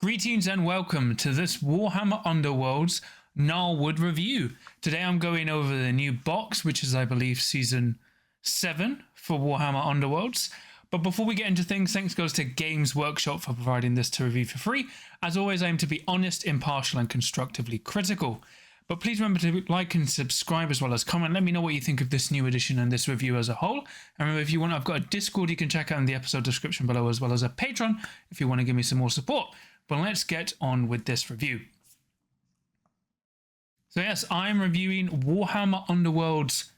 Greetings and welcome to this Warhammer Underworlds Gnarlwood review. Today I'm going over the new box, which is I believe Season 7 for Warhammer Underworlds. But before we get into things, thanks goes to Games Workshop for providing this to review for free. As always, I aim to be honest, impartial and constructively critical. But please remember to like and subscribe as well as comment. Let me know what you think of this new edition and this review as a whole. And remember, if you want, I've got a Discord you can check out in the episode description below, as well as a Patreon if you want to give me some more support. But let's get on with this review. So yes, I'm reviewing Warhammer Underworlds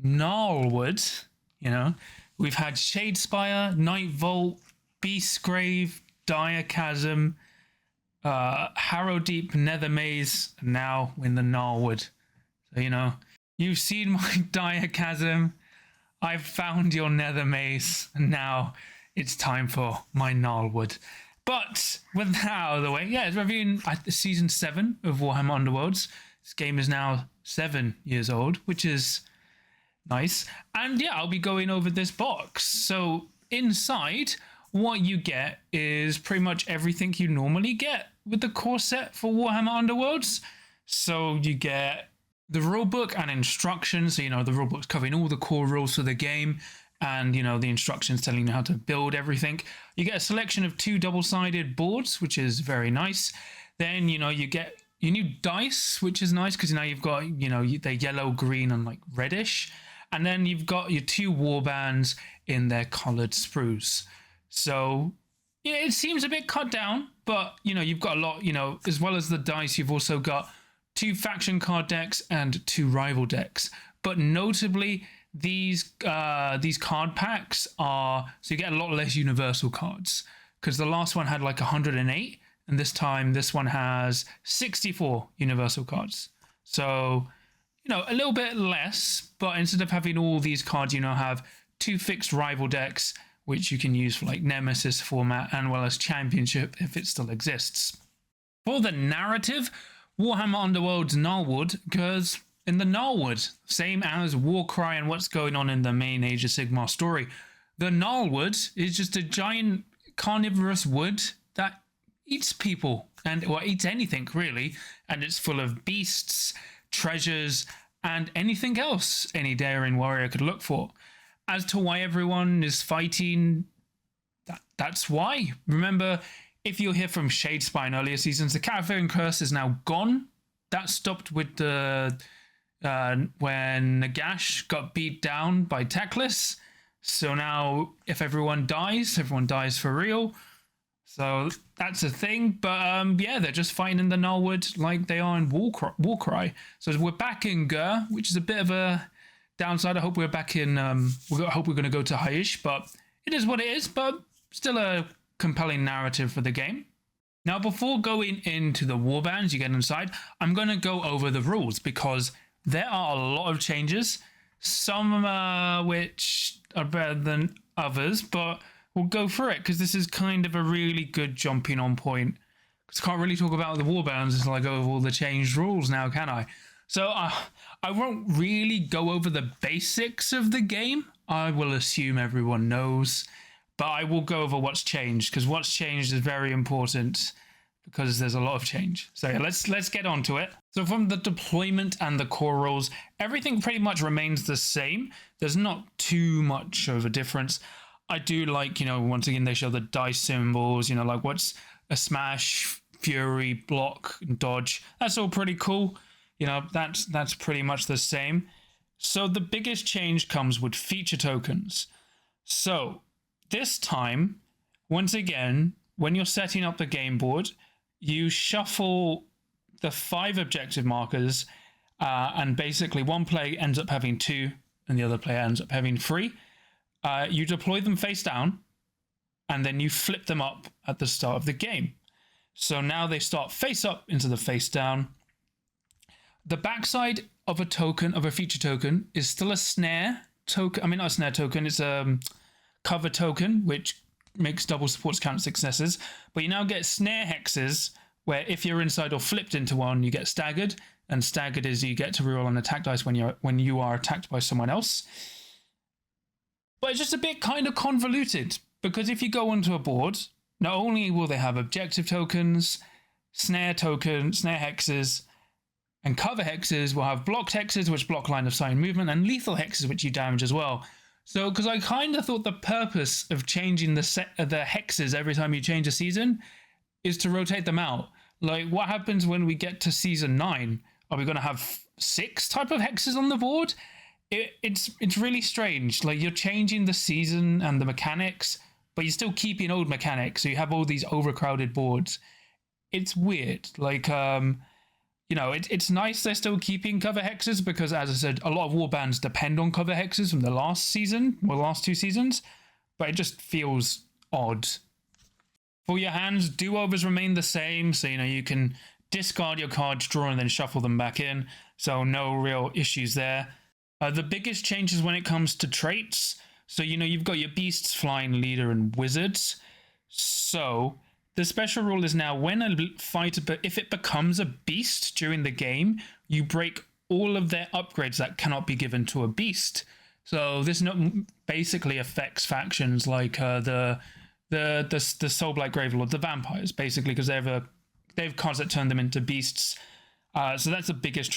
Gnarlwood. You know, we've had Shadespire, Night Vault, Beastgrave, Dire Chasm, Harrowdeep, Nether Maze, and now in the Gnarlwood. So, you know, you've seen my Dire Chasm, I've found your Nether Maze, and now it's time for my Gnarlwood. But with that out of the way, yeah, it's reviewing Season 7 of Warhammer Underworlds. This game is now 7 years old, which is nice. And yeah, I'll be going over this box. So inside, what you get is pretty much everything you normally get with the core set for Warhammer Underworlds. So you get the rulebook and instructions. So, you know, the rulebook's covering all the core rules for the game. And, you know, the instructions telling you how to build everything. You get a selection of 2 double-sided boards, which is very nice. Then, you know, you get your new dice, which is nice because now you've got, you know, they're yellow, green, and like reddish. And then you've got your 2 warbands in their colored sprues. So, yeah, it seems a bit cut down, but, you know, you've got a lot, you know, as well as the dice, you've also got 2 faction card decks and 2 rival decks. But notably, these card packs are, so you get a lot less universal cards, because the last one had like 108, and this time this one has 64 universal cards. So, you know, a little bit less, but instead of having all these cards, you now have 2 fixed rival decks, which you can use for like Nemesis format and well as Championship if it still exists. For the narrative, Warhammer Underworlds Gnarlwood, because in the Gnarlwood, same as Warcry and what's going on in the main Age of Sigmar story, the Gnarlwood is just a giant carnivorous wood that eats people, and or eats anything really, and it's full of beasts, treasures, and anything else any daring warrior could look for. As to why everyone is fighting, that's why. Remember, if you'll hear from Shadespire in earlier seasons, the Cataphilian Curse is now gone. That stopped with the when Nagash got beat down by Teclis. So now if everyone dies for real. So that's a thing. But yeah, they're just fighting in the Gnarlwood like they are in Warcry. So we're back in Gur, which is a bit of a downside. I hope we're back in I hope we're going to go to Haish, but it is what it is, but still a compelling narrative for the game. Now, before going into the warbands you get inside, I'm going to go over the rules because there are a lot of changes, some which are better than others, but we'll go through it because this is kind of a really good jumping on point. Because I can't really talk about the warbands until I go over all the changed rules now, can I? So I won't really go over the basics of the game. I will assume everyone knows, but I will go over what's changed because what's changed is very important, because there's a lot of change. So yeah, let's get on to it. So from the deployment and the core rules, everything pretty much remains the same. There's not too much of a difference. I do like, you know, once again, they show the dice symbols, you know, like what's a smash, fury, block, and dodge. That's all pretty cool. You know, that's pretty much the same. So the biggest change comes with feature tokens. So this time, once again, when you're setting up the game board, you shuffle the 5 objective markers, and basically one player ends up having 2 and the other player ends up having 3. You deploy them face down, and then you flip them up at the start of the game. So now they start face up into the face down. The backside of a token, of a feature token, is still a snare token. I mean, not a snare token, it's a cover token, which makes double supports count successes, but you now get snare hexes where if you're inside or flipped into one, you get staggered, and staggered is you get to reroll an attack dice when you are attacked by someone else. But it's just a bit kind of convoluted, because if you go onto a board, not only will they have objective tokens, snare hexes, and cover hexes will have blocked hexes, which block line of sight movement, and lethal hexes, which you damage as well. So, because I kind of thought the purpose of changing the hexes every time you change a season is to rotate them out. Like, what happens when we get to season 9? Are we going to have 6 type of hexes on the board? It's really strange. Like, you're changing the season and the mechanics, but you're still keeping old mechanics. So you have all these overcrowded boards. It's weird. Like, you know, it's nice they're still keeping cover hexes because, as I said, a lot of warbands depend on cover hexes from the last season or last 2 seasons, but it just feels odd. For your hands, do-overs remain the same, so, you know, you can discard your cards, draw, and then shuffle them back in, so no real issues there. The biggest changes when it comes to traits, so, you know, you've got your beasts, flying, leader, and wizards. So the special rule is now when a fighter, if it becomes a beast during the game, you break all of their upgrades that cannot be given to a beast. So this basically affects factions like the Soulblight Gravelord, the vampires, basically, because they have cards that turn them into beasts. So that's the biggest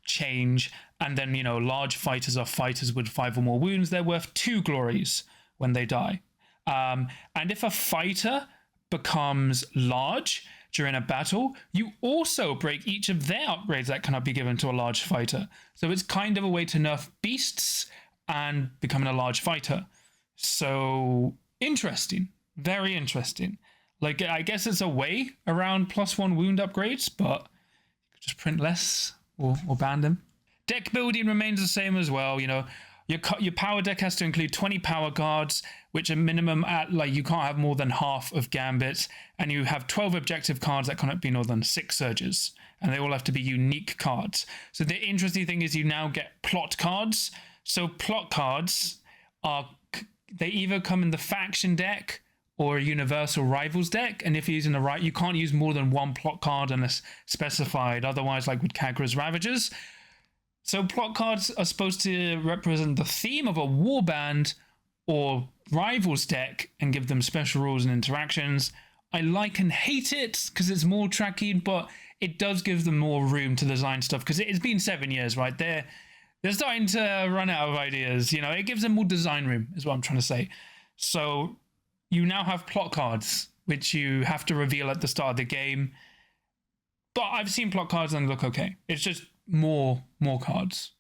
change. And then, you know, large fighters are fighters with 5 or more wounds. They're worth 2 glories when they die. And if a fighter becomes large during a battle, you also break each of their upgrades that cannot be given to a large fighter. So it's kind of a way to nerf beasts and becoming a large fighter. So interesting, very interesting. Like, I guess it's a way around +1 wound upgrades, but you could just print less or ban them. Deck building remains the same as well. You know, your power deck has to include 20 power cards, which are minimum at, like, you can't have more than half of gambits, and you have 12 objective cards that cannot be more than 6 surges, and they all have to be unique cards. So the interesting thing is you now get plot cards. So plot cards they either come in the faction deck or a universal rivals deck, and if you're using you can't use more than 1 plot card unless specified, otherwise, like with Kagra's Ravagers. So plot cards are supposed to represent the theme of a warband or rivals deck and give them special rules and interactions. I like and hate it because it's more tracking, but it does give them more room to design stuff because it's been 7 years, right? They're starting to run out of ideas. You know, it gives them more design room is what I'm trying to say. So you now have plot cards, which you have to reveal at the start of the game. But I've seen plot cards and they look okay. It's just more cards.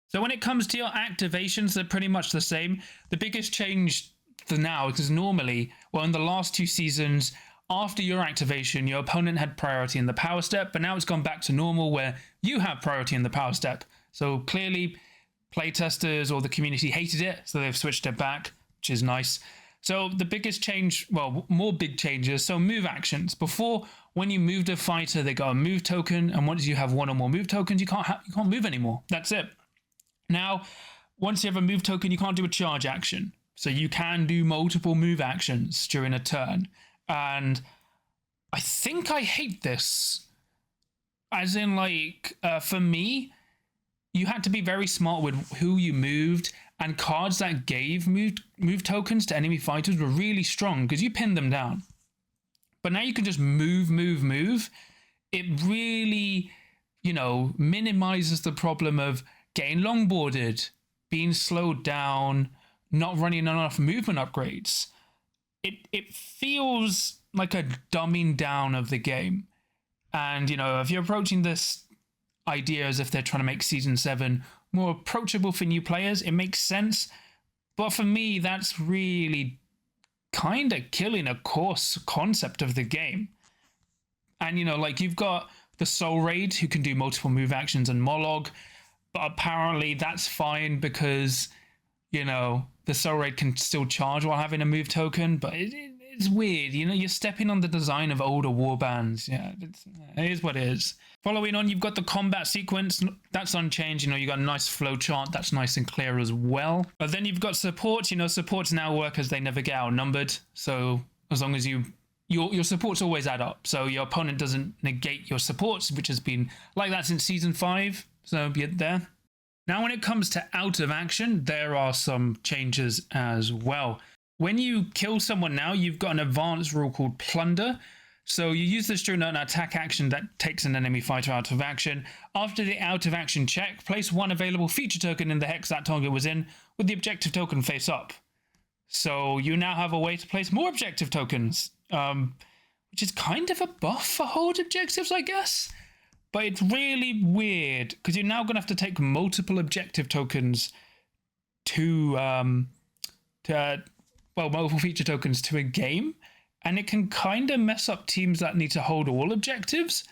So when it comes to your activations, they're pretty much the same. The biggest change for now, because normally, well, in the last 2 seasons, after your activation, your opponent had priority in the power step, but now it's gone back to normal where you have priority in the power step. So clearly, playtesters or the community hated it, so they've switched it back, which is nice. So the biggest change, well, more big changes. So move actions. Before, when you moved a fighter, they got a move token, and once you have 1 or more move tokens, you can't move anymore. That's it. Now, once you have a move token, you can't do a charge action. So you can do multiple move actions during a turn. And I think I hate this. As in, like, for me, you had to be very smart with who you moved, and cards that gave move tokens to enemy fighters were really strong because you pinned them down. But now you can just move. It really, you know, minimizes the problem of getting longboarded, being slowed down, not running enough movement upgrades. It feels like a dumbing down of the game. And, you know, if you're approaching this idea as if they're trying to make Season 7 more approachable for new players, it makes sense. But for me, that's really kind of killing a core concept of the game. And, you know, like, you've got the Soul Raid who can do multiple move actions and Mollog, but apparently that's fine because, you know, the Soul Raid can still charge while having a move token, but it's weird. You know, you're stepping on the design of older warbands. Yeah, it is what it is. Following on, you've got the combat sequence. That's unchanged. You know, you've got a nice flow chart. That's nice and clear as well. But then you've got supports. You know, supports now work as they never get outnumbered. So as long as your supports always add up. So your opponent doesn't negate your supports, which has been like that since Season 5. So be it there. Now, when it comes to out of action, there are some changes as well. When you kill someone now, you've got an advanced rule called Plunder. So you use this during an attack action that takes an enemy fighter out of action. After the out of action check, place one available feature token in the hex that target was in with the objective token face up. So you now have a way to place more objective tokens, which is kind of a buff for hold objectives, I guess. But it's really weird because you're now going to have to take multiple objective tokens to multiple feature tokens to a game. And it can kind of mess up teams that need to hold all objectives.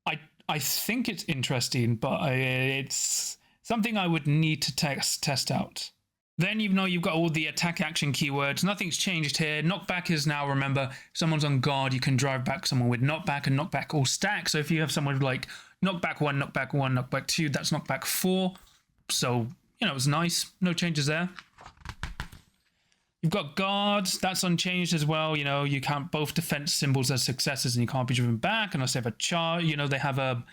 I think it's interesting, but it's something I would need to test out. Then you've got all the attack action keywords. Nothing's changed here. Knockback is now, remember, if someone's on guard, you can drive back someone with knockback, and knockback all stack. So if you have someone with like knockback 1, knockback 1, knockback 2, that's knockback 4. So, it's nice. No changes there. You've got guards, that's unchanged as well. You count both defense symbols as successes and you can't be driven back unless they have a charge. They have a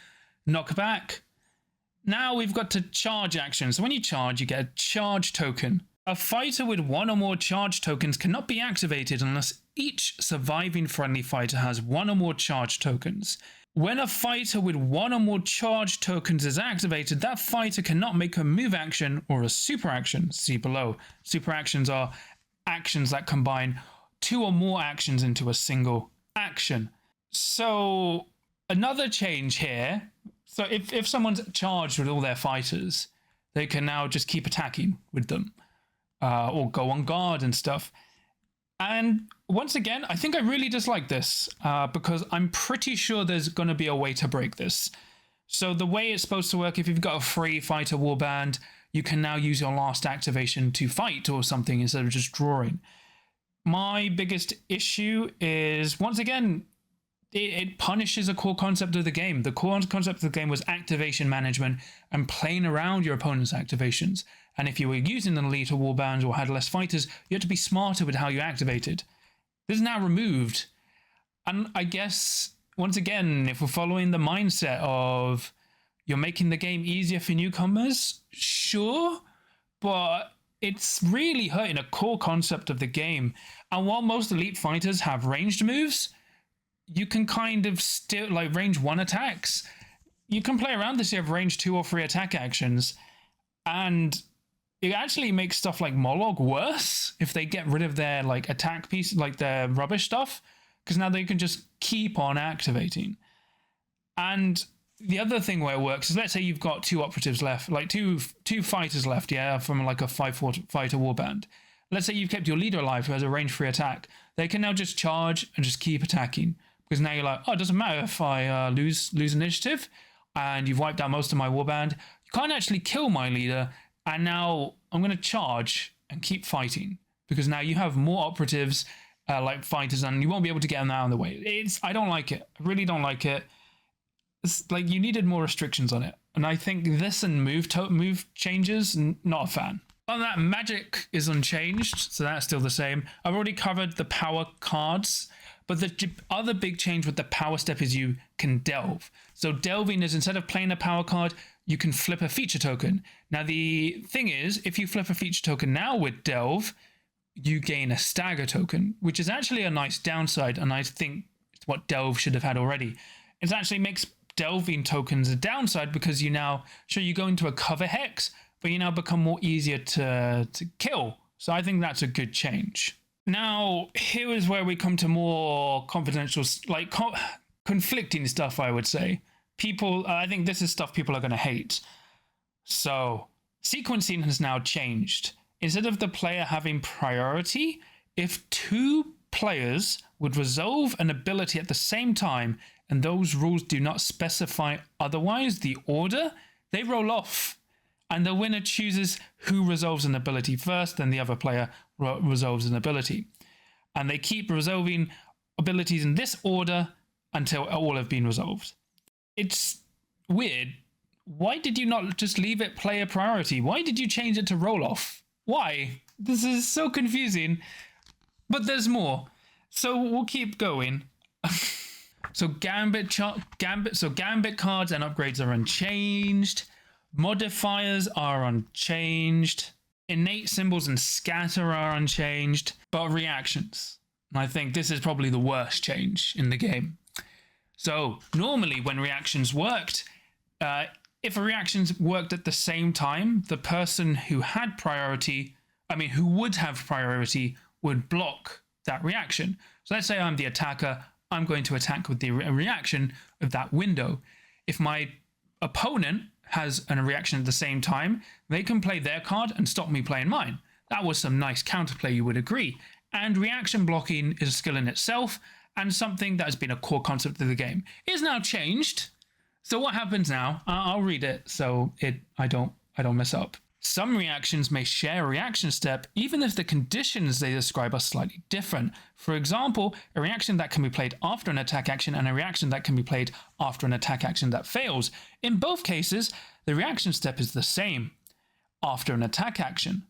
knockback. Now we've got to charge action. So when you charge, you get a charge token. A fighter with one or more charge tokens cannot be activated unless each surviving friendly fighter has one or more charge tokens. When a fighter with one or more charge tokens is activated, that fighter cannot make a move action or a super action. See below. Super actions are actions that combine two or more actions into a single action. So another change here. So if someone's charged with all their fighters, they can now just keep attacking with them or go on guard and stuff. And once again, I think I really dislike this because I'm pretty sure there's going to be a way to break this. So the way it's supposed to work, if you've got a free fighter warband, you can now use your last activation to fight or something instead of just drawing. My biggest issue is, once again, it punishes a core concept of the game. The core concept of the game was activation management and playing around your opponent's activations. And if you were using an elite or warband or had less fighters, you had to be smarter with how you activated. This is now removed. And I guess, once again, if we're following the mindset of you're making the game easier for newcomers, sure, but it's really hurting a core concept of the game. And while most elite fighters have ranged moves, you can kind of still, like range 1 attacks, you can play around this. You have range 2 or 3 attack actions, and it actually makes stuff like Mollog worse if they get rid of their like attack piece, like their rubbish stuff, because now they can just keep on activating. And the other thing where it works is, let's say you've got 2 operatives left, like two fighters left, from like a 5-4 fighter warband. Let's say you've kept your leader alive who has a range 3 attack. They can now just charge and just keep attacking, because now you're like, oh, it doesn't matter if I lose initiative and you've wiped out most of my warband. You can't actually kill my leader, and now I'm going to charge and keep fighting, because now you have more operatives like fighters, and you won't be able to get them out of the way. I don't like it. I really don't like it. It's like you needed more restrictions on it. And I think this and move changes, not a fan. On that, magic is unchanged, so that's still the same. I've already covered the power cards, but the other big change with the power step is you can delve. So delving is, instead of playing a power card, you can flip a feature token. Now the thing is, if you flip a feature token now with delve, you gain a stagger token, which is actually a nice downside, and I think it's what delve should have had already. It actually makes delving tokens a downside, because you now, sure, you go into a cover hex, but you now become more easier to kill. So I think that's a good change. Now, here is where we come to more confidential, like conflicting stuff, I would say. I think this is stuff people are going to hate. So, sequencing has now changed. Instead of the player having priority, if 2 players would resolve an ability at the same time, and those rules do not specify otherwise the order, they roll off. And the winner chooses who resolves an ability first, then the other player resolves an ability. And they keep resolving abilities in this order until all have been resolved. It's weird. Why did you not just leave it player priority? Why did you change it to roll off? Why? This is so confusing. But there's more. So we'll keep going. So Gambit cards and upgrades are unchanged. Modifiers are unchanged. innate symbols and scatter are unchanged, but reactions. I think this is probably the worst change in the game. So normally when reactions worked, if a reactions worked at the same time, the person who had priority, who would have priority, would block that reaction. So let's say I'm the attacker, I'm going to attack with the reaction of that window. If my opponent has a reaction at the same time, they can play their card and stop me playing mine. That was some nice counterplay, you would agree. And reaction blocking is a skill in itself, and something that has been a core concept of the game. It is now changed. So what happens now? I'll read it so I don't mess up. Some reactions may share a reaction step even if the conditions they describe are slightly different. For example, a reaction that can be played after an attack action and a reaction that can be played after an attack action that fails. In both cases, the reaction step is the same. After an attack action.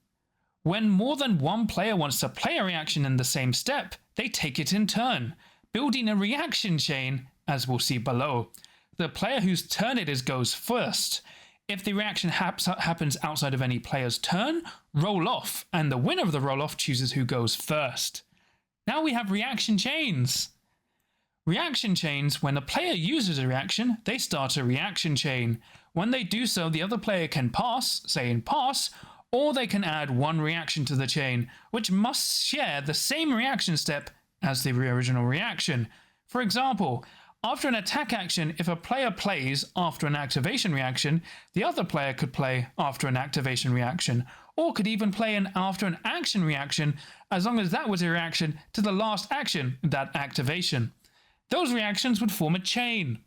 When more than one player wants to play a reaction in the same step, they take it in turn, building a reaction chain, as we'll see below. The player whose turn it is goes first. If the reaction happens outside of any player's turn, roll off, and the winner of the roll-off chooses who goes first. Now we have reaction chains. Reaction chains, when a player uses a reaction, they start a reaction chain. When they do so, the other player can pass, say in pass, or they can add one reaction to the chain, which must share the same reaction step as the original reaction. For example, after an attack action, if a player plays after an activation reaction, the other player could play after an activation reaction, or could even play after an action reaction, as long as that was a reaction to the last action, that activation. Those reactions would form a chain.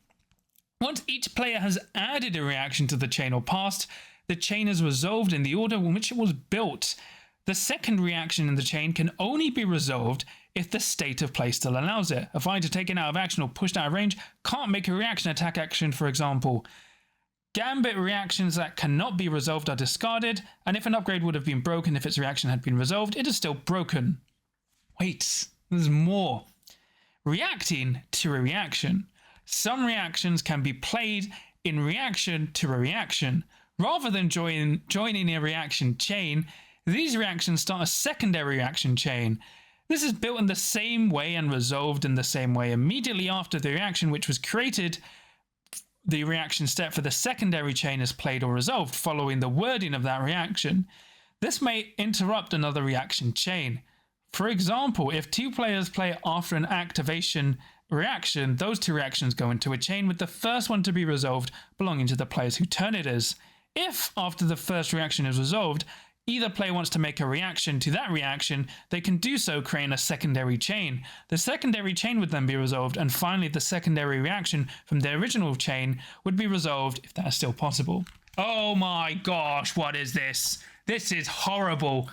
Once each player has added a reaction to the chain or passed, the chain is resolved in the order in which it was built. The second reaction in the chain can only be resolved if the state of play still allows it. A fighter taken out of action or pushed out of range can't make a reaction attack action, for example. Gambit reactions that cannot be resolved are discarded, and if an upgrade would have been broken if its reaction had been resolved, it is still broken. Wait, there's more. Reacting to a reaction. Some reactions can be played in reaction to a reaction. Rather than joining a reaction chain, these reactions start a secondary reaction chain. This is built in the same way and resolved in the same way immediately after the reaction which was created. The reaction step for the secondary chain is played or resolved following the wording of that reaction. This may interrupt another reaction chain. For example, if two players play after an activation reaction, those two reactions go into a chain with the first one to be resolved belonging to the players whose turn it is. If, after the first reaction is resolved, either player wants to make a reaction to that reaction, they can do so, creating a secondary chain. The secondary chain would then be resolved, and finally the secondary reaction from the original chain would be resolved, if that is still possible. Oh my gosh, what is this? This is horrible.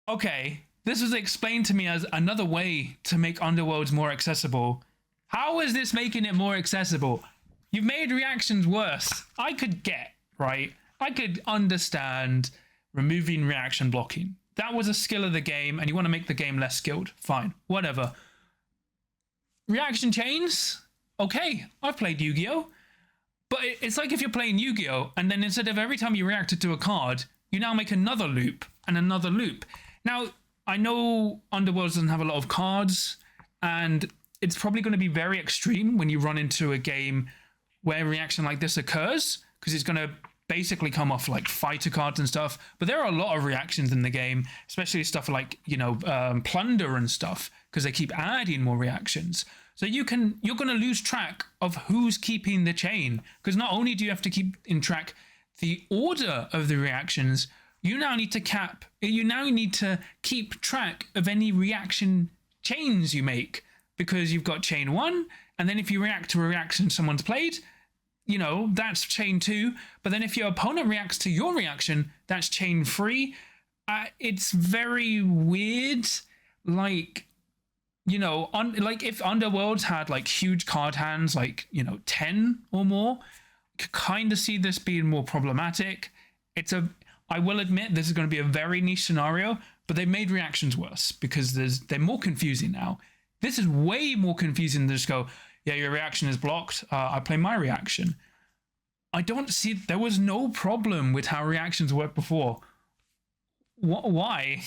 Okay, this was explained to me as another way to make Underworlds more accessible. How is this making it more accessible? You've made reactions worse. I could get, right? I could understand removing reaction blocking. That was a skill of the game, and you want to make the game less skilled. Fine, whatever. Reaction chains? Okay, I've played Yu-Gi-Oh! But it's like if you're playing Yu-Gi-Oh! And then instead of every time you reacted to a card, you now make another loop and another loop. Now, I know Underworlds doesn't have a lot of cards, and it's probably going to be very extreme when you run into a game where a reaction like this occurs, because it's going to basically come off like fighter cards and stuff. But there are a lot of reactions in the game, especially stuff like, plunder and stuff, because they keep adding more reactions. So you're going to lose track of who's keeping the chain, because not only do you have to keep in track the order of the reactions, you now need to keep track of any reaction chains you make, because you've got chain 1, and then if you react to a reaction someone's played, that's chain 2. But then if your opponent reacts to your reaction, that's chain 3. It's very weird. Like if Underworlds had huge card hands, 10 or more, I could kind of see this being more problematic. I will admit this is going to be a very niche scenario, but they made reactions worse because they're more confusing now. This is way more confusing than just go, yeah, your reaction is blocked. I play my reaction. I don't see, there was no problem with how reactions worked before. Why?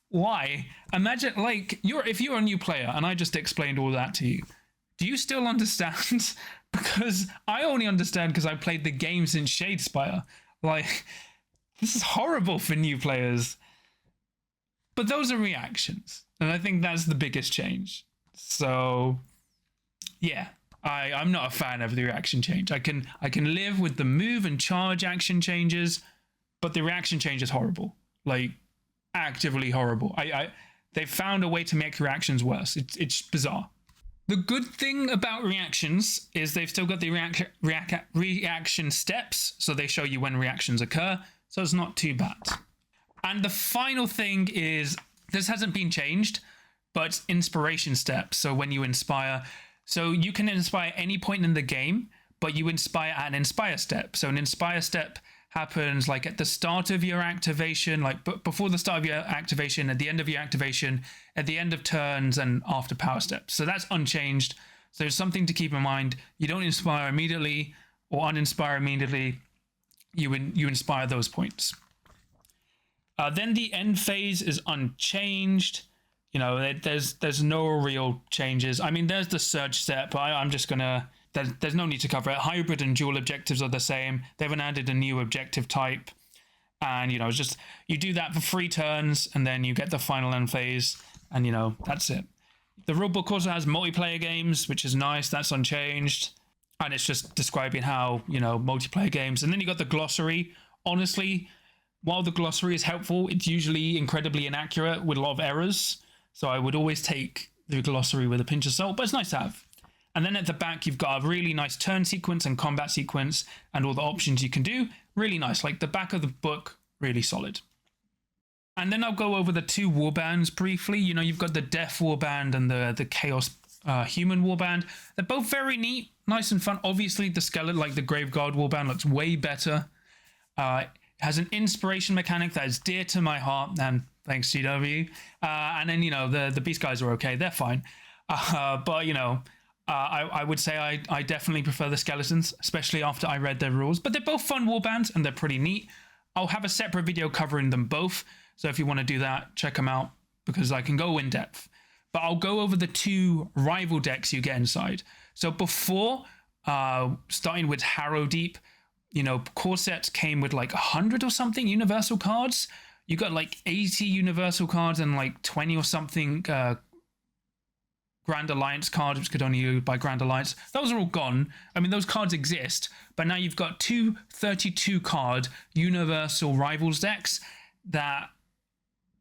Why? Imagine, like, if you're a new player and I just explained all that to you, do you still understand? Because I only understand because I played the game since Shadespire. Like, this is horrible for new players. But those are reactions, and I think that's the biggest change. So, yeah, I'm not a fan of the reaction change. I can live with the move and charge action changes, but the reaction change is horrible. Like, actively horrible. They've found a way to make reactions worse. It's bizarre. The good thing about reactions is they've still got the reaction steps, so they show you when reactions occur, so it's not too bad. And the final thing is, this hasn't been changed, but inspiration steps. So when you inspire, so you can inspire any point in the game, but you inspire at an inspire step. So an inspire step happens like at the start of your activation, like before the start of your activation, at the end of your activation, at the end of turns, and after power steps. So that's unchanged. So there's something to keep in mind. You don't inspire immediately or uninspire immediately. You inspire those points. Then the end phase is unchanged. You know, there's no real changes. I mean, there's the surge step, but I'm just gonna. There's no need to cover it. Hybrid and dual objectives are the same. They haven't added a new objective type, and you know, it's just you do that for 3 turns, and then you get the final end phase, and you know, that's it. The rulebook also has multiplayer games, which is nice. That's unchanged, and it's just describing how, you know, multiplayer games. And then you got the glossary. Honestly, while the glossary is helpful, it's usually incredibly inaccurate with a lot of errors. So I would always take the glossary with a pinch of salt, but it's nice to have. And then at the back, you've got a really nice turn sequence and combat sequence and all the options you can do. Really nice. Like the back of the book, really solid. And then I'll go over the 2 warbands briefly. You know, you've got the Death warband and the Chaos Human warband. They're both very neat, nice and fun. Obviously, the skeleton, like the Graveguard warband, looks way better. Has an inspiration mechanic that is dear to my heart, and thanks GW. And then, you know, the Beast guys are okay. They're fine. But, you know, I would say I definitely prefer the skeletons, especially after I read their rules. But they're both fun warbands, and they're pretty neat. I'll have a separate video covering them both. So if you want to do that, check them out, because I can go in depth. But I'll go over the 2 rival decks you get inside. So before, starting with Harrow Deep, you know, core sets came with like 100 or something universal cards. You got like 80 universal cards and like 20 or something Grand Alliance cards, which could only be used by Grand Alliance. Those are all gone. I mean, those cards exist, but now you've got 2 32 card universal rivals decks that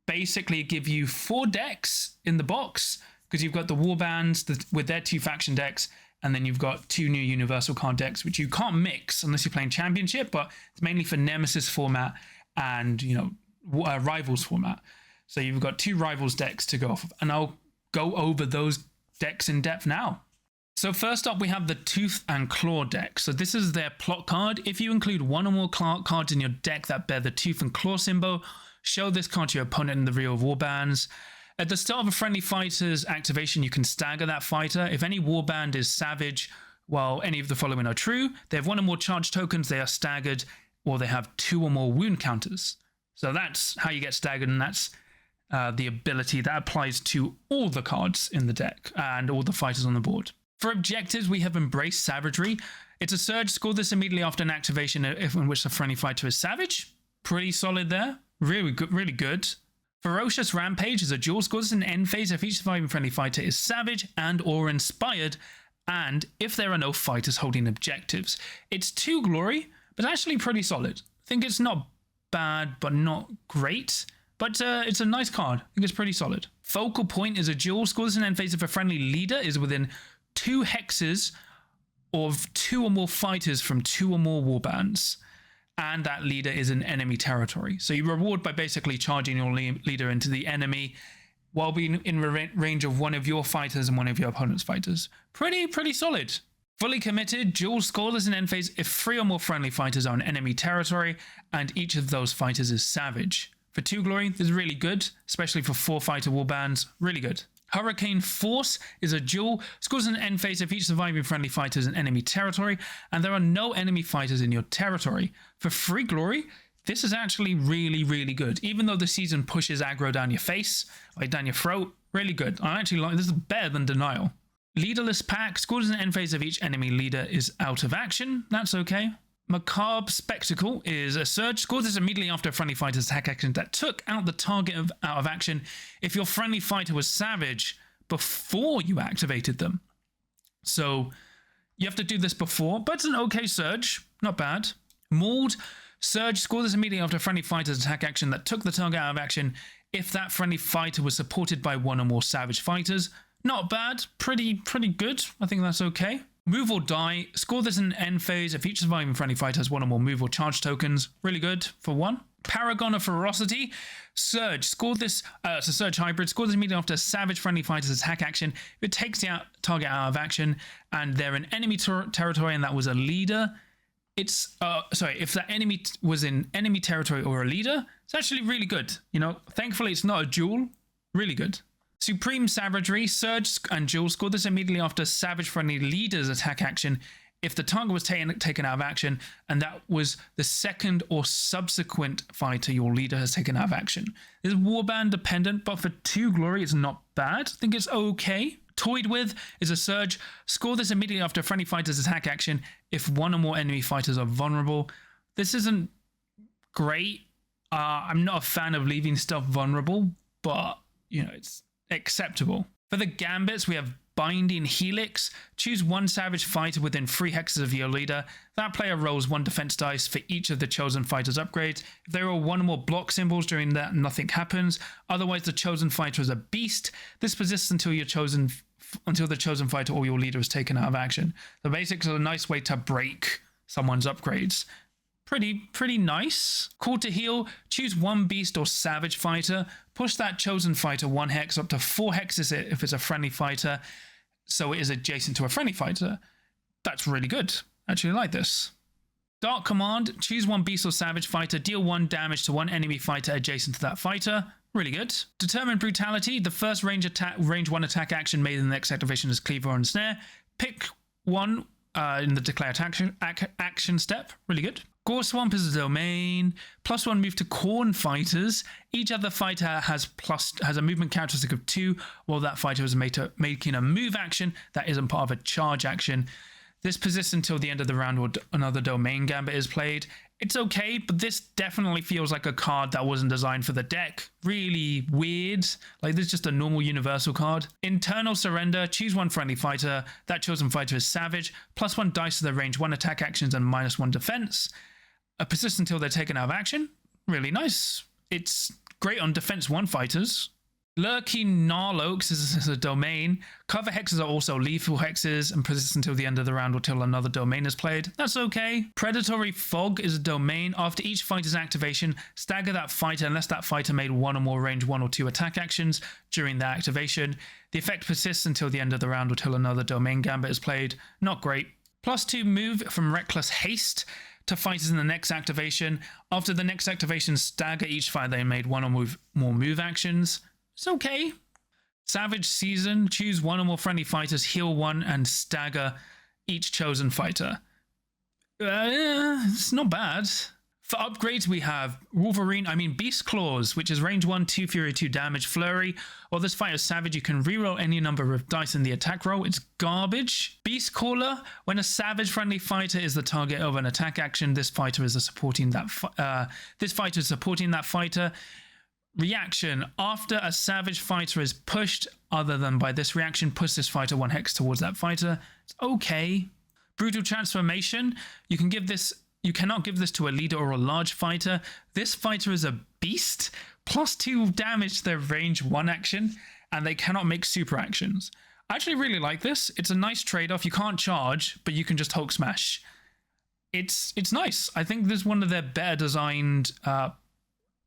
basically give you 4 decks in the box, because you've got the Warbands with their 2 faction decks, and then you've got 2 new universal card decks, which you can't mix unless you're playing Championship, but it's mainly for Nemesis format and, you know, Rivals format. So you've got 2 Rivals decks to go off of, and I'll go over those decks in depth now. So first up, we have the Tooth and Claw deck. So this is their plot card. If you include 1 or more cards in your deck that bear the Tooth and Claw symbol, show this card to your opponent in the real warbands. At the start of a friendly fighter's activation, you can stagger that fighter. If any warband is savage, while any of the following are true, they have 1 or more charge tokens, they are staggered, or they have 2 or more wound counters. So that's how you get staggered, and that's the ability that applies to all the cards in the deck and all the fighters on the board. For objectives, we have Embrace Savagery. It's a surge. Score this immediately after an activation in which the friendly fighter is savage. Pretty solid there. Really good. Really good. Ferocious Rampage is a dual. Score this in the end phase if each surviving friendly fighter is savage and or inspired, and if there are no fighters holding objectives. It's 2 glory, but actually pretty solid. I think it's not bad, but not great. But it's a nice card. I think it's pretty solid. Focal Point is a dual. Score this in end phase if a friendly leader is within 2 hexes of 2 or more fighters from 2 or more warbands, and that leader is in enemy territory. So you reward by basically charging your leader into the enemy while being in range of 1 of your fighters and 1 of your opponent's fighters. Pretty solid. Fully Committed, dual. Score this in end phase if 3 or more friendly fighters are in enemy territory and each of those fighters is savage. For 2 glory, this is really good, especially for 4 fighter warbands. Really good. Hurricane Force is a duel, scores an end phase if each surviving friendly fighter is in enemy territory, and there are no enemy fighters in your territory. For 3 glory, this is actually really, really good. Even though the season pushes aggro down your face, like down your throat, really good. I actually like this. Is better than Denial. Leaderless Pack, scores an end phase if each enemy leader is out of action. That's okay. Macabre Spectacle is a surge. Scores this immediately after a friendly fighter's attack action that took out the target out of action if your friendly fighter was savage before you activated them. So you have to do this before, but it's an okay surge. Not bad. Mauled Surge. Scores this immediately after a friendly fighter's attack action that took the target out of action if that friendly fighter was supported by 1 or more savage fighters. Not bad. Pretty good. I think that's okay. Move or Die. Score this in an end phase if each surviving friendly fighter has 1 or more move or charge tokens. Really good for 1. Paragon of Ferocity. Surge. Score this, it's a Surge hybrid. Score this immediately after a savage friendly fighter's attack action. If it takes the target out of action and they're in enemy territory and that was a leader, it's, if that enemy was in enemy territory or a leader, it's actually really good. You know, thankfully it's not a duel. Really good. Supreme Savagery, Surge and Duel. Score this immediately after Savage Friendly Leader's attack action if the target was taken out of action and that was the second or subsequent fighter your leader has taken out of action. This is Warband dependent, but for 2 glory it's not bad. I think it's okay. Toyed With is a Surge. Score this immediately after a friendly fighter's attack action if 1 or more enemy fighters are vulnerable. This isn't great. I'm not a fan of leaving stuff vulnerable, but, you know, it's acceptable. For the Gambits, we have Binding Helix. Choose 1 savage fighter within 3 hexes of your leader. That player rolls 1 defense dice for each of the chosen fighter's upgrades. If they roll 1 or more block symbols during that, nothing happens. Otherwise, the chosen fighter is a beast. This persists until the chosen fighter or your leader is taken out of action. So basically, it's a nice way to break someone's upgrades. Pretty nice. Call to Heal. Choose 1 beast or savage fighter. Push that chosen fighter 1 hex up to 4 hexes if it's a friendly fighter, so it is adjacent to a friendly fighter. That's really good. Actually, I like this. Dark Command. Choose 1 beast or savage fighter. Deal 1 damage to 1 enemy fighter adjacent to that fighter. Really good. Determined Brutality. The first range 1 attack action made in the next activation is Cleaver and Snare. Pick 1 in the declared action step. Really good. Gore Swamp is a domain. +1 move to Corn fighters. Each other fighter has a movement characteristic of 2, while that fighter is making a move action that isn't part of a charge action. This persists until the end of the round or another domain gambit is played. It's okay, but this definitely feels like a card that wasn't designed for the deck. Really weird. Like, this is just a normal universal card. Internal Surrender. Choose 1 friendly fighter. That chosen fighter is savage. +1 dice to their range 1 attack actions and -1 defense. Persist until they're taken out of action. Really nice. It's great on defense 1 fighters. Lurking Gnarlwood is a domain. Cover hexes are also lethal hexes and persist until the end of the round or till another domain is played. That's okay. Predatory Fog is a domain. After each fighter's activation, stagger that fighter unless that fighter made 1 or more range 1 or 2 attack actions during their activation. The effect persists until the end of the round or till another domain gambit is played. Not great. +2 move from Reckless Haste to fighters in the next activation. After the next activation, stagger each fighter they made 1 or more move actions. It's okay. Savage Season. Choose 1 or more friendly fighters, heal 1, and stagger each chosen fighter. It's not bad. For upgrades, we have Beast Claws, which is range 1, 2 fury, 2 damage, flurry. While this fighter is savage, you can reroll any number of dice in the attack roll. It's garbage. Beast Caller. When a savage friendly fighter is the target of an attack action, this fighter is supporting that fighter. Reaction. After a savage fighter is pushed, other than by this reaction, push this fighter 1 hex towards that fighter. It's okay. Brutal Transformation. You cannot give this to a leader or a large fighter. This fighter is a beast. +2 damage to their range 1 action, and they cannot make super actions. I actually really like this. It's a nice trade-off. You can't charge, but you can just Hulk Smash. It's nice. I think this is one of their better designed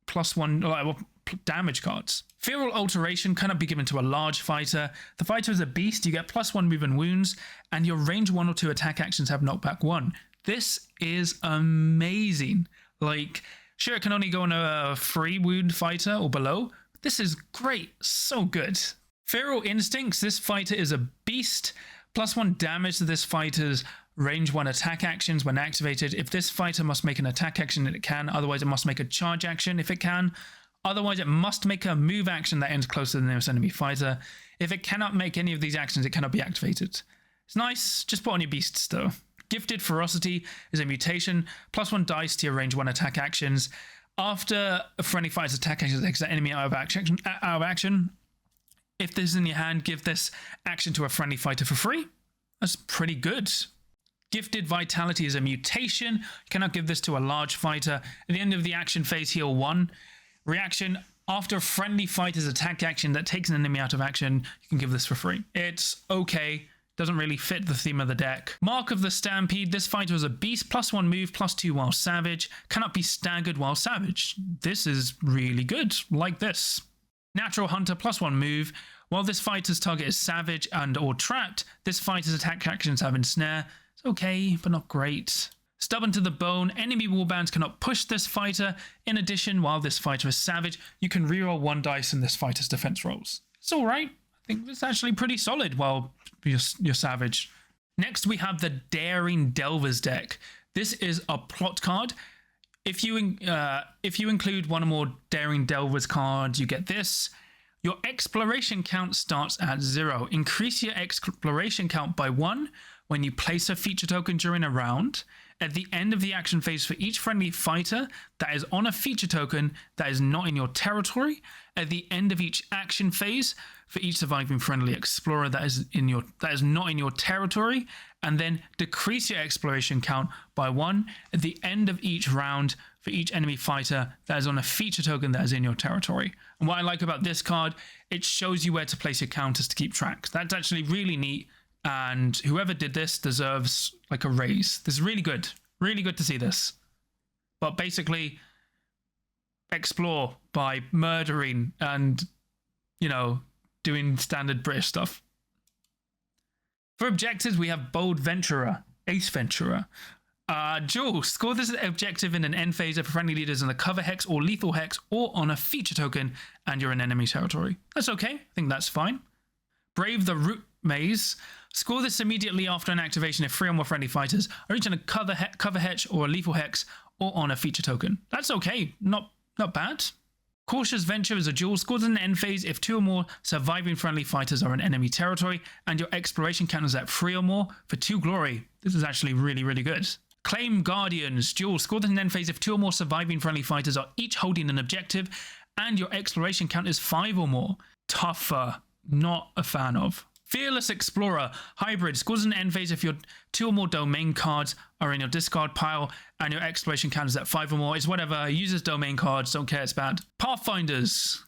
+1 damage cards. Feral Alteration cannot be given to a large fighter. The fighter is a beast. You get +1 move and wounds, and your range 1 or 2 attack actions have knockback 1. This is amazing. Like, sure, it can only go on a 3 wound fighter or below. This is great. So good. Feral Instincts. This fighter is a beast. +1 damage to this fighter's range 1 attack actions when activated. If this fighter must make an attack action, it can. Otherwise, it must make a charge action if it can. Otherwise, it must make a move action that ends closer to the nearest enemy fighter. If it cannot make any of these actions, it cannot be activated. It's nice. Just put on your beasts, though. Gifted Ferocity is a mutation. +1 dice to your range 1 attack actions. After a friendly fighter's attack action takes that enemy out of action. If this is in your hand, give this action to a friendly fighter for free. That's pretty good. Gifted Vitality is a mutation. You cannot give this to a large fighter. At the end of the action phase, heal 1. Reaction: after a friendly fighter's attack action that takes an enemy out of action, you can give this for free. It's okay. Doesn't really fit the theme of the deck. Mark of the Stampede. This fighter is a beast. +1 move, +2 while savage. Cannot be staggered while savage. This is really good. Like this. Natural Hunter. +1 move. While this fighter's target is savage and or trapped, this fighter's attack actions have ensnare. It's okay, but not great. Stubborn to the Bone. Enemy warbands cannot push this fighter. In addition, while this fighter is savage, you can reroll 1 dice in this fighter's defense rolls. It's alright. I think it's actually pretty solid while you're savage. Next, we have the Daring Delvers deck. This is a plot card. If you include one or more Daring Delvers cards, you get this. Your exploration count starts at 0. Increase your exploration count by 1 when you place a feature token during a round. At the end of the action phase, for each friendly fighter that is on a feature token that is not in your territory. At the end of each action phase, for each surviving friendly explorer that is not in your territory, and then decrease your exploration count by 1 at the end of each round for each enemy fighter that is on a feature token that is in your territory. And what I like about this card, it shows you where to place your counters to keep track. That's actually really neat, and whoever did this deserves like a raise. This is really good. Really good to see this. But basically, explore by murdering and, you know, doing standard British stuff. For objectives, we have Bold Venturer, Ace Venturer. Jules, score this objective in an end phase if a friendly leader is in a cover hex or lethal hex or on a feature token and you're in enemy territory. That's okay. I think that's fine. Brave the Root Maze. Score this immediately after an activation if 3 or more friendly fighters are each in a cover hex or a lethal hex or on a feature token. That's okay. Not bad. Cautious Venture is a duel. Scores in the end phase if 2 or more surviving friendly fighters are in enemy territory and your exploration count is at 3 or more for 2 glory. This is actually really, really good. Claim Guardians. Duel. Score in the end phase if 2 or more surviving friendly fighters are each holding an objective and your exploration count is 5 or more. Tougher. Not a fan of. Fearless Explorer Hybrid. Scores in the end phase if your 2 or more domain cards are in your discard pile and your exploration count is at 5 or more. It's whatever. Uses domain cards. Don't care. It's bad. Pathfinders.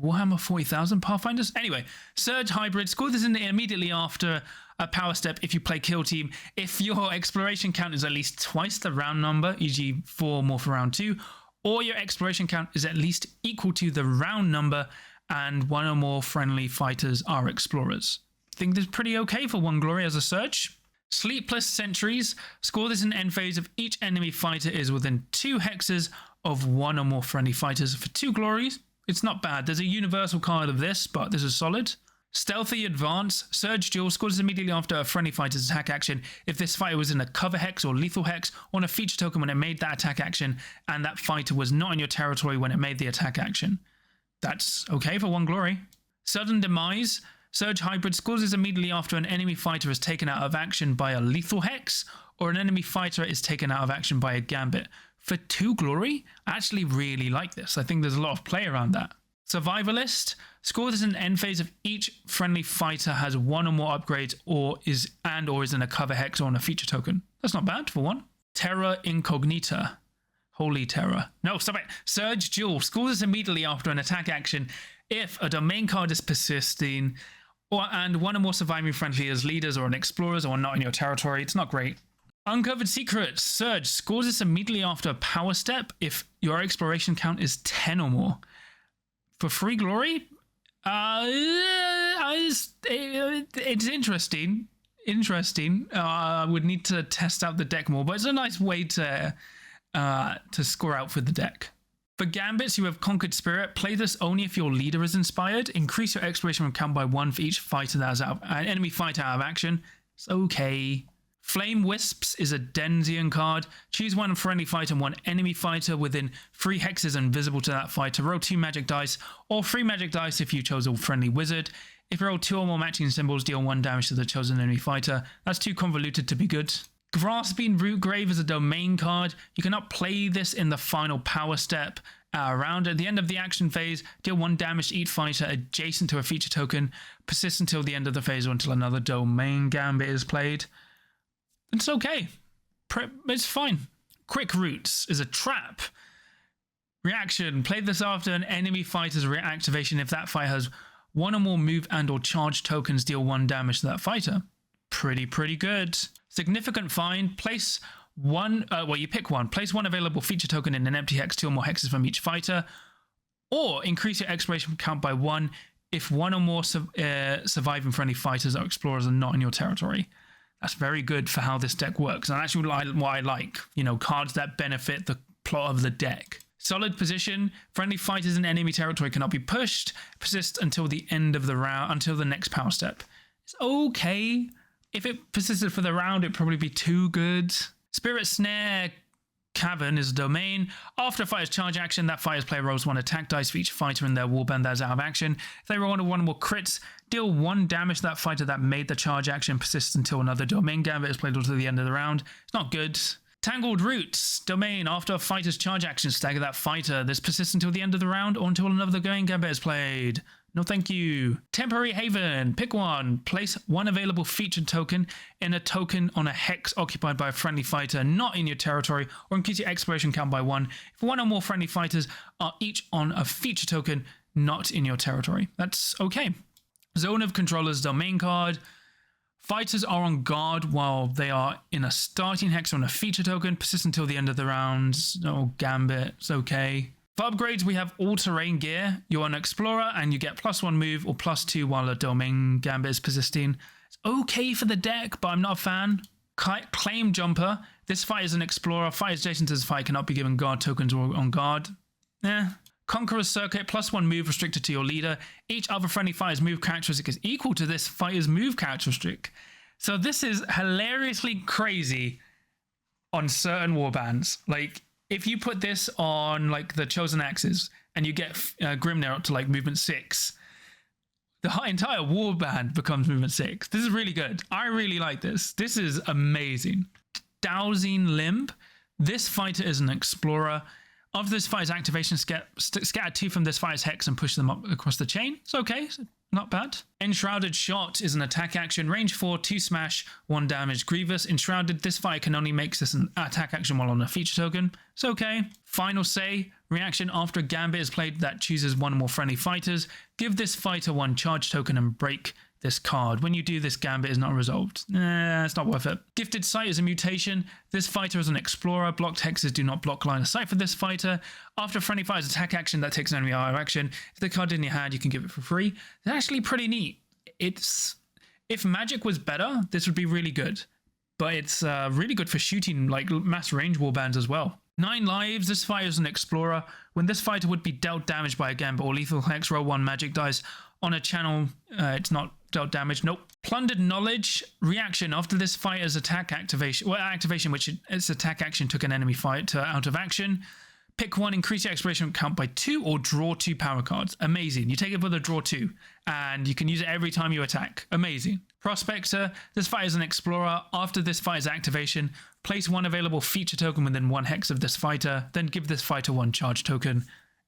Warhammer 40,000 Pathfinders? Anyway, Surge Hybrid. Score this in immediately after a power step if you play Kill Team. If your exploration count is at least twice the round number, e.g. 4 or more for round 2, or your exploration count is at least equal to the round number and 1 or more friendly fighters are explorers. I think this is pretty okay for 1 glory as a Surge. Sleepless Sentries. Score this in end phase if each enemy fighter is within 2 hexes of 1 or more friendly fighters for 2 glories. It's not bad. There's a universal card of this, but this is solid. Stealthy Advance. Surge Duel. Scores immediately after a friendly fighter's attack action if this fighter was in a cover hex or lethal hex on a feature token when it made that attack action and that fighter was not in your territory when it made the attack action. That's okay for 1 glory. Sudden Demise. Surge Hybrid. Scores this immediately after an enemy fighter is taken out of action by a lethal hex or an enemy fighter is taken out of action by a gambit. For 2 glory, I actually really like this. I think there's a lot of play around that. Survivalist. Score this in the end phase if each friendly fighter has 1 or more upgrades or is in a cover hex or on a feature token. That's not bad for 1. Terra Incognita. Holy Terror. No, stop it. Surge Duel. Score this immediately after an attack action if a domain card is persisting and 1 or more surviving friendly as leaders or an explorers or not in your territory. It's not great. Uncovered Secrets. Surge. Scores this immediately after a power step if your exploration count is 10 or more. For 3 glory? It's interesting. I would need to test out the deck more, but it's a nice way to score out for the deck. For Gambits, you have Conquered Spirit. Play this only if your leader is inspired. Increase your exploration count by 1 for each fighter that is out of, enemy fighter out of action. It's okay. Flame Wisps is a Denzian card. Choose one friendly fighter and one enemy fighter within 3 hexes invisible to that fighter. Roll 2 magic dice or 3 magic dice if you chose a friendly wizard. If you roll 2 or more matching symbols, deal 1 damage to the chosen enemy fighter. That's too convoluted to be good. Grasping Rootgrave is a domain card. You cannot play this in the final power step round. At the end of the action phase, deal 1 damage to each fighter adjacent to a feature token. Persist until the end of the phase or until another domain gambit is played. It's okay. It's fine. Quick Roots is a trap. Reaction. Play this after an enemy fighter's reactivation. If that fighter has 1 or more move and or charge tokens, deal 1 damage to that fighter. Pretty good. Significant Find. Place one, you pick one. Place 1 available feature token in an empty hex, 2 or more hexes from each fighter. Or increase your exploration count by 1 if 1 or more surviving friendly fighters or explorers are not in your territory. That's very good for how this deck works. And actually what I like, cards that benefit the plot of the deck. Solid Position. Friendly fighters in enemy territory cannot be pushed. Persist until the end of the round, until the next power step. It's okay. If it persisted for the round, it'd probably be too good. Spirit Snare Cavern is a domain. After a fighter's charge action, that fighter's player rolls 1 attack dice for each fighter in their warband that is out of action. If they roll 1 or more crits, deal 1 damage to that fighter that made the charge action. Persist until another domain gambit is played until the end of the round. It's not good. Tangled Roots domain. After a fighter's charge action, stagger that fighter. This persists until the end of the round or until another domain gambit is played. No thank you. Temporary Haven. Pick one. Place 1 available featured token in a token on a hex occupied by a friendly fighter not in your territory, or increase your exploration count by 1 if 1 or more friendly fighters are each on a feature token not in your territory. That's okay. Zone of Controller's domain card. Fighters are on guard while they are in a starting hex on a feature token. Persist until the end of the round. No gambit. It's okay. For upgrades, we have all-terrain gear. You're an explorer and you get +1 move or +2 while a domain gambit is persisting. It's okay for the deck, but I'm not a fan. Claim Jumper. This fight is an explorer. Fighters adjacent to this fight cannot be given guard tokens or on guard. Conqueror's Circuit. +1 move restricted to your leader. Each other friendly fighter's move characteristic is equal to this fighter's move characteristic. So this is hilariously crazy on certain warbands. Like, if you put this on the Chosen Axes and you get Grimnir up to movement 6, the entire warband becomes movement 6. This is really good. I really like this. This is amazing. Dowsing Limb. This fighter is an explorer. After this fighter's activation, scatter 2 from this fighter's hex and push them up across the chain. It's okay. Not bad. Enshrouded Shot is an attack action. Range 4, 2 smash, 1 damage. Grievous. Enshrouded. This fighter can only make this an attack action while on a feature token. It's okay. Final Say. Reaction after a gambit is played that chooses 1 or more friendly fighters. Give this fighter 1 charge token and break this card. When you do this, gambit is not resolved. It's not worth it. Gifted Sight is a mutation. This fighter is an explorer. Blocked hexes do not block line of sight for this fighter. After a friendly fighter's attack action, that takes an enemy out of action. If the card in your hand, you can give it for free. It's actually pretty neat. If Magic was better, this would be really good. But it's really good for shooting mass range warbands as well. 9 lives. This fighter is an explorer. When this fighter would be dealt damage by a gambit or lethal hex, roll 1 magic dice. On a channel, it's not dealt damage. Nope. Plundered Knowledge. Reaction after this fighter's attack activation, which its attack action took an enemy fighter out of action. Pick 1, increase your exploration count by 2, or draw 2 power cards. Amazing. You take it with a draw 2, and you can use it every time you attack. Amazing. Prospector. This fighter is an explorer. After this fighter's activation, place 1 available feature token within 1 hex of this fighter, then give this fighter 1 charge token.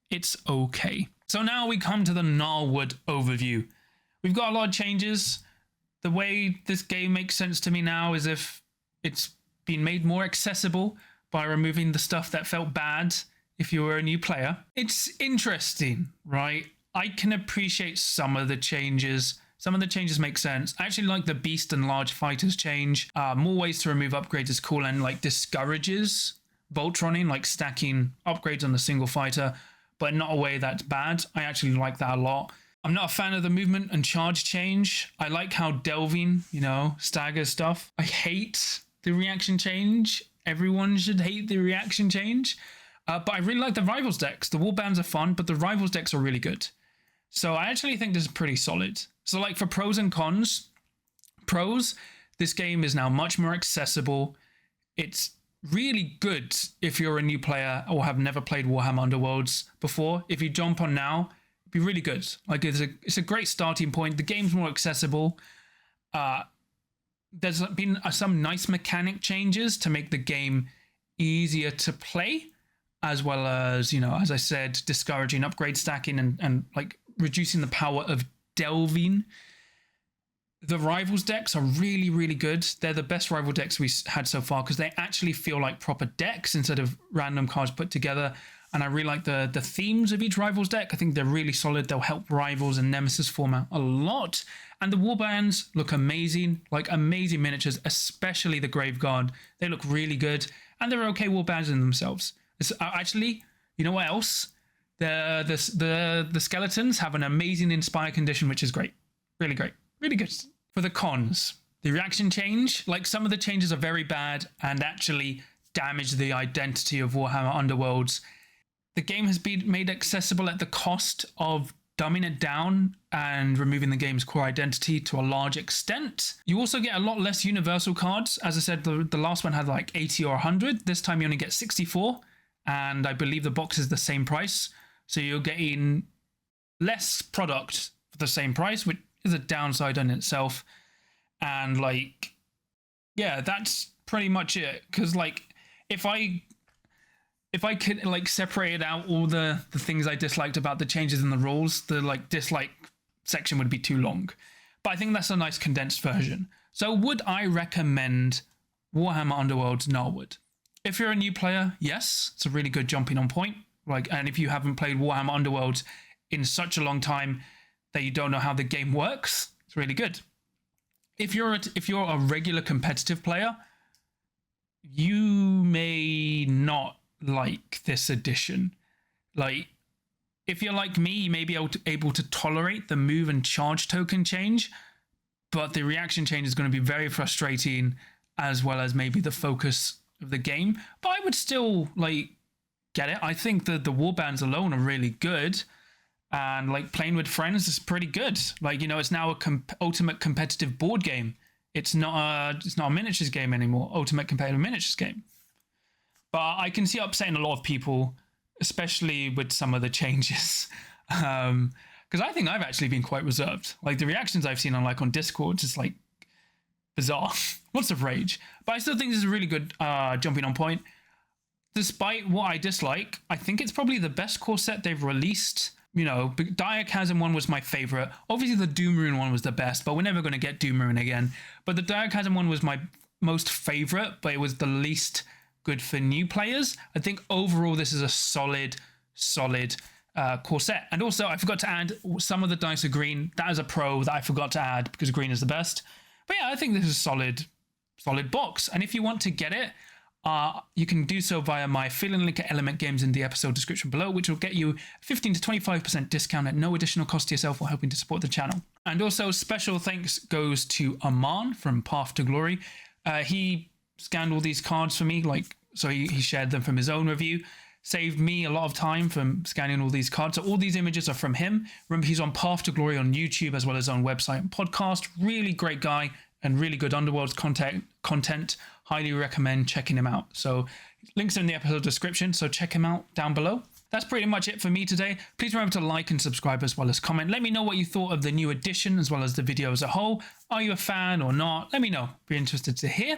It's okay. So now we come to the Gnarlwood overview. We've got a lot of changes. The way this game makes sense to me now is if it's been made more accessible by removing the stuff that felt bad if you were a new player. It's interesting, right? I can appreciate some of the changes. Some of the changes make sense. I actually like the beast and large fighters change. More ways to remove upgrades is cool and discourages Voltroning, stacking upgrades on a single fighter, but not a way that's bad. I actually like that a lot. I'm not a fan of the movement and charge change. I like how delving, staggers stuff. I hate the reaction change. Everyone should hate the reaction change. But I really like the Rivals decks. The Warbands are fun, but the Rivals decks are really good. So I actually think this is pretty solid. So like for pros and cons, pros, this game is now much more accessible. It's really good if you're a new player or have never played Warhammer Underworlds before. If you jump on now, it'd be really good. Like it's a great starting point. The game's more accessible. There's been some nice mechanic changes to make the game easier to play, as well as, you know, as I said, discouraging upgrade stacking and like reducing the power of delving. The Rivals decks are really, really good. They're the best rival decks we had so far because they actually feel like proper decks instead of random cards put together. And I really like the themes of each Rivals deck. I think they're really solid. They'll help Rivals and Nemesis format a lot. And the Warbands look amazing, like amazing miniatures, especially the Graveguard. They look really good. And they're okay Warbands in themselves. It's, actually, you know what else? The skeletons have an amazing Inspire condition, which is great. Really great. Really good. For the cons, the reaction change, like some of the changes are very bad and actually damage the identity of Warhammer Underworlds. The game has been made accessible at the cost of dumbing it down and removing the game's core identity to a large extent. You also get a lot less universal cards. As I said, the last one had like 80 or 100. This time you only get 64, and I believe the box is the same price. So you're getting less product for the same price, which is a downside in itself. And like, yeah, that's pretty much it. Because like, if I could like separate out all the things I disliked about the changes in the rules, the like dislike section would be too long. But I think that's a nice condensed version. So would I recommend Warhammer Underworlds Gnarlwood? If you're a new player, yes, it's a really good jumping on point. Like, and if you haven't played Warhammer Underworlds in such a long time that you don't know how the game works, it's really good. If you're a regular competitive player, you may not like this edition. Like, if you're like me, you may be able to tolerate the move and charge token change, but the reaction change is going to be very frustrating, as well as maybe the focus of the game. But I would still like get it. I think that the Warbands alone are really good, and like playing with friends is pretty good. Like, you know, it's now a ultimate competitive board game. It's not a miniatures game anymore. Ultimate competitive miniatures game. But I can see upsetting a lot of people, especially with some of the changes. Because I think I've actually been quite reserved. Like the reactions I've seen on Discord, just like bizarre. Lots of rage. But I still think this is a really good jumping on point. Despite what I dislike, I think it's probably the best core set they've released. You know, Dire Chasm one was my favorite. Obviously the Doom Rune one was the best, but we're never going to get Doom Rune again. But the Dire Chasm one was my most favorite, but it was the least good for new players. I think overall this is a solid core set. And also I forgot to add, some of the dice are green. That is a pro that I forgot to add because green is the best. But yeah, I think this is a solid box. And if you want to get it, you can do so via my affiliate link at Element Games in the episode description below, which will get you 15 to 25% discount at no additional cost to yourself while helping to support the channel. And also special thanks goes to Aman from Path to Glory. He scanned all these cards for me, so he shared them from his own review. Saved me a lot of time from scanning all these cards. So all these images are from him. Remember, he's on Path to Glory on YouTube as well as on website and podcast. Really great guy and really good Underworlds content. Highly recommend checking him out. So links are in the episode description, so check him out down below. That's pretty much it for me today. Please remember to like and subscribe as well as comment. Let me know what you thought of the new edition as well as the video as a whole. Are you a fan or not? Let me know. Be interested to hear.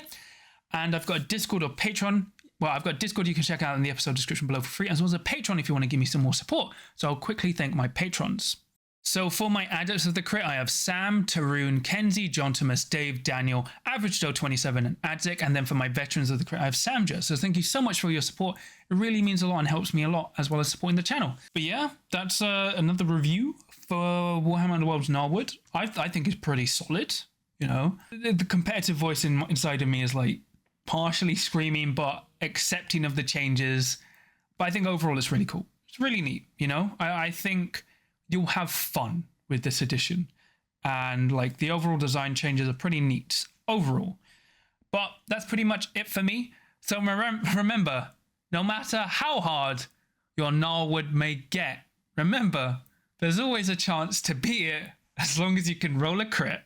And I've got a Discord or Patreon. Well, I've got Discord you can check out in the episode description below for free, as well as a Patreon if you want to give me some more support. So I'll quickly thank my patrons. So for my adepts of the crit, I have Sam, Tarun, Kenzie, John Thomas, Dave, Daniel, Average Joe 27, and Adzik. And then for my veterans of the crit, I have Samja. So thank you so much for your support. It really means a lot and helps me a lot, as well as supporting the channel. But yeah, that's another review for Warhammer Underworlds Gnarlwood. I think it's pretty solid. You know, the competitive voice inside of me is like partially screaming, but accepting of the changes. But I think overall it's really cool. It's really neat. You know, I think you'll have fun with this edition, and like the overall design changes are pretty neat overall. But that's pretty much it for me. So remember, No matter how hard your Gnarlwood may get, remember, there's always a chance to beat it as long as you can roll a crit.